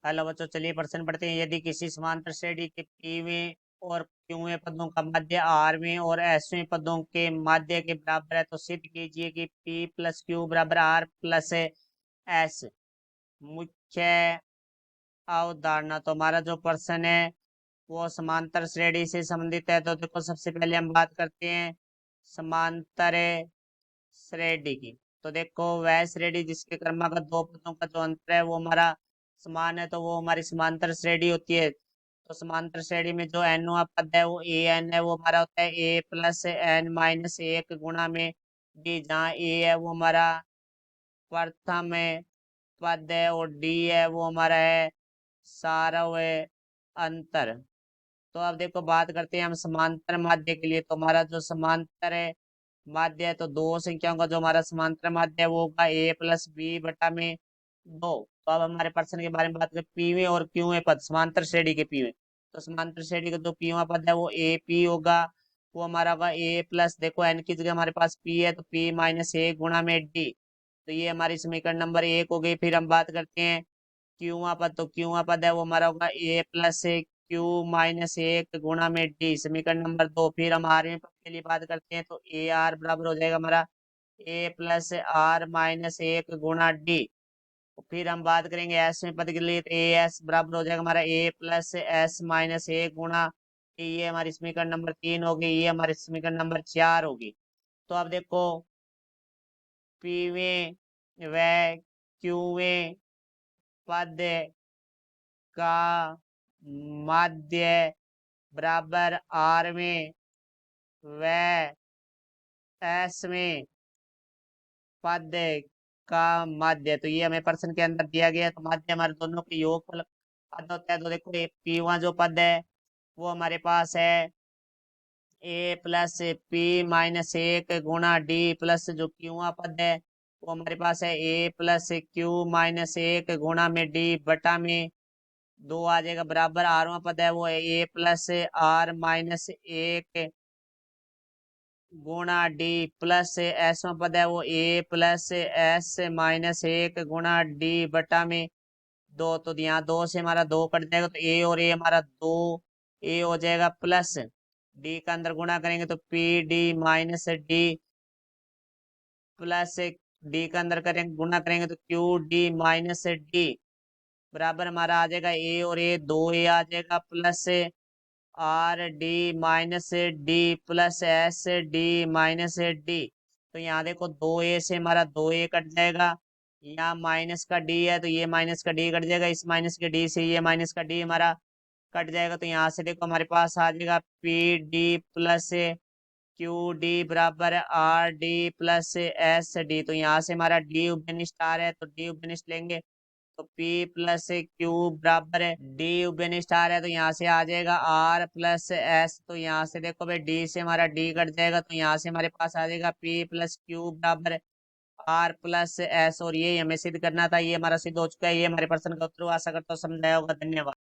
Hello बच्चों, चलिए प्रश्न पढ़ते हैं। यदि किसी समांतर श्रेणी के पीवें और क्यूवें पदों का माध्य आरवें और एसवें पदों के माध्य के बराबर है तो सिद्ध कीजिए कि पी प्लस क्यू बराबर आर प्लस एस। मुख्य अवधारणा। तो हमारा जो प्रश्न है वो समांतर श्रेणी से संबंधित है। तो देखो, सबसे पहले हम बात करते हैं समांतर श्रेणी की। तो देखो, वह श्रेणी जिसके क्रमागत दो पदों का जो अंतर है वो हमारा समान है, तो वो हमारी समांतर श्रेणी होती है। तो समांतर श्रेणी में जो एनवा पद है वो ए एन है, वो हमारा होता है ए प्लस एन माइनस एक गुणा में डी, जहाँ ए है वो हमारा प्रथम पद है और डी है वो हमारा है सारव अंतर। तो अब देखो, बात करते हैं हम समांतर माध्य के लिए। तो हमारा जो समांतर है माध्य है, तो दो संख्याओं का जो हमारा समांतर माध्य है वो होगा ए प्लस बी बटा में दो। तो अब हमारे प्रश्न के बारे में बात करें, पीवे और क्यूवे पद समांतर श्रेणी के पीवे। तो समांतर श्रेणी का जो पीवा पद है वो ए पी होगा, वो हमारा होगा ए प्लस, देखो एन की जगह हमारे पास पी है तो पी माइनस ए गुणा में डी। तो ये हमारी समीकरण नंबर एक हो गई। फिर हम बात करते हैं क्यूआ पद। तो क्यूआ पद है वो हमारा होगा ए प्लस क्यू माइनस एक गुणा में डी, समीकरण नंबर दो। फिर हम आरवें पद के लिए बात करते हैं, तो ए आर बराबर हो जाएगा हमारा ए प्लस आर माइनस एक गुणा डी। फिर हम बात करेंगे एस में पद के लिए, तो ए एस बराबर हो जाएगा हमारा ए प्लस एस माइनस एक गुणा डी। ये हमारी समीकरण नंबर तीन होगी, ये हमारी समीकरण नंबर चार होगी। तो अब देखो, पीवे व क्यूवे पद का माध्य बराबर आर में व एस में पद का माध्य। तो ये हमें प्रश्न के अंदर दिया गया है। तो माध्य हमारे दोनों के योगफल पद होता है। तो देखो, ये पीवा जो पद है वो हमारे पास है ए प्लस पी माइनस एक गुणा डी, प्लस जो क्यूआ पद है वो हमारे पास है ए प्लस क्यू माइनस एक गुणा में डी बटा में दो आ जाएगा, बराबर आरवा पद है वो है ए प्लस आर माइनस एक गुणा डी, प्लस एस में पद है वो ए प्लस एस माइनस एक गुणा डी बटा में दो। तो यहाँ दो से हमारा दो कट जाएगा, तो ए और ए हमारा दो ए हो जाएगा, प्लस डी का अंदर गुणा करेंगे तो P D minus D, plus D का अंदर करेंगे गुणा करेंगे तो क्यू डी माइनस डी, बराबर हमारा आ जाएगा ए और ए दो ए आ जाएगा, plus R D minus D plus S D minus D. तो यहाँ देखो, दो ए से हमारा दो ए कट जाएगा, यहाँ माइनस का डी है तो ये माइनस का डी कट जाएगा, इस माइनस के डी से ये माइनस का डी हमारा कट जाएगा। तो यहाँ से देखो हमारे पास आ जाएगा P D plus Q D बराबर R D plus S D. तो यहाँ से हमारा डी उपनिष्ठ आ रहा है तो डी उपनिष्ठ लेंगे, तो P प्लस क्यू बराबर है डी उपनिष्ठ आ रहा है तो यहाँ से आ जाएगा R प्लस एस। तो यहाँ से देखो भाई, डी से हमारा डी कट जाएगा तो यहाँ से हमारे पास आ जाएगा P प्लस क्यू बराबर R प्लस एस। और ये हमें सिद्ध करना था, ये हमारा सिद्ध हो चुका है। ये हमारे प्रश्न का उत्तर हुआ। आशा करता हूँ समझाया होगा। धन्यवाद।